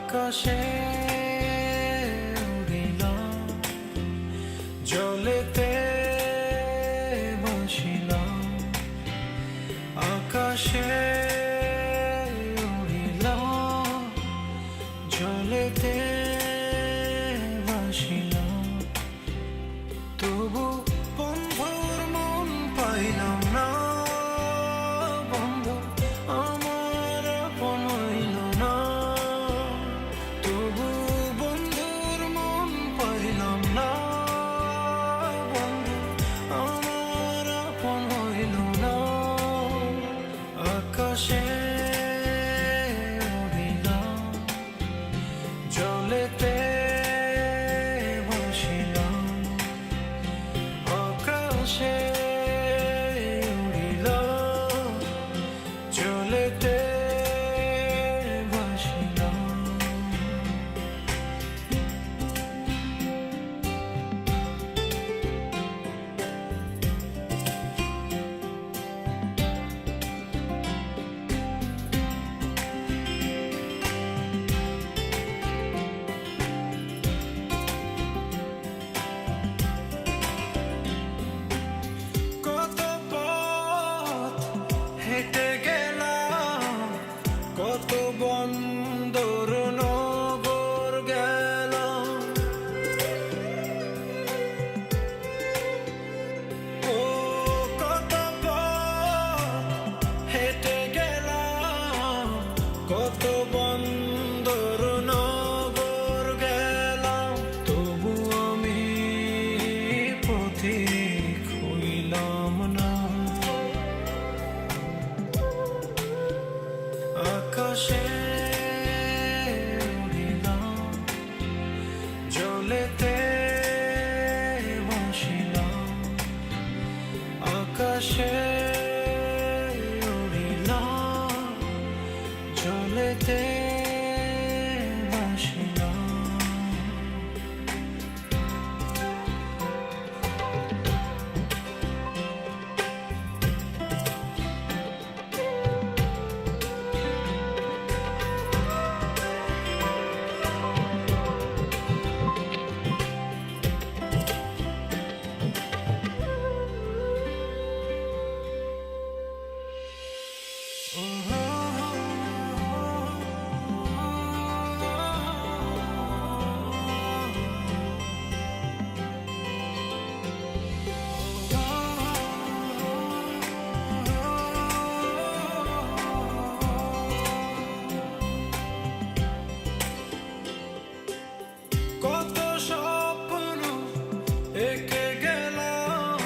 আকাশে উড়িলাম, জলেতে ভাসিলাম। আকাশে উড়িলাম, জলেতে ভাসিলাম। তবু বন্ধুর মন পাইলাম না, বন্ধু আমার আপন হইল না। তবু বন্ধুর মন পাইলাম না, বন্ধু আমার আপন হইল না। আকাশে উড়িলাম, জলেতে ভাসিলাম। আকাশে উড়িলাম, জলেতে ভাসিলাম। কত পথ হেঁটে গেলাম, কত বন্দর নগর গেলাম। ও কত পথ হেঁটে গেলাম, কত বন্দর নগর গেলাম। তবু আমি পথিক হইলাম না। আকাশে উড়িলাম, জলেতে ভাসিলাম। আকাশে উড়িলাম, জলেতে ভাসিলাম। কত স্বপ্ন এঁকে গেলাম,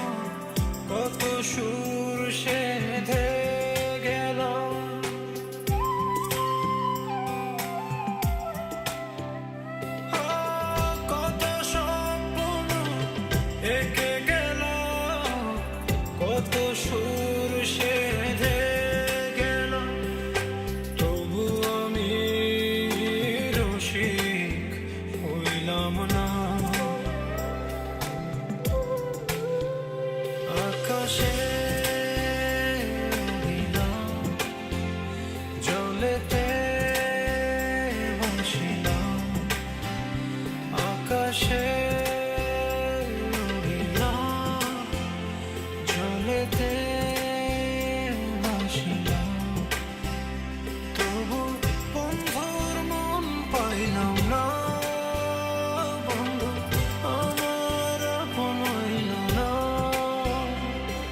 কত সুর সেধে গেলাম। কত স্বপ্ন এঁকে গেলাম, কত সুর সেধে গেলাম। তবু আমি রসিক হইলাম না। আকাশে উড়িলাম, জলেতে ভাসিলাম। আকাশে উড়িলাম, জলেতে ভাসিলাম। তবু বন্ধুর মন পাইলাম না, বন্ধু আমার আপন হইল না।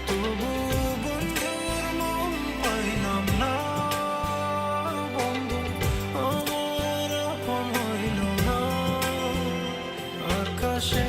তবু বন্ধুর মন পাইলাম না, বন্ধু আমার আপন হইল না। আকাশে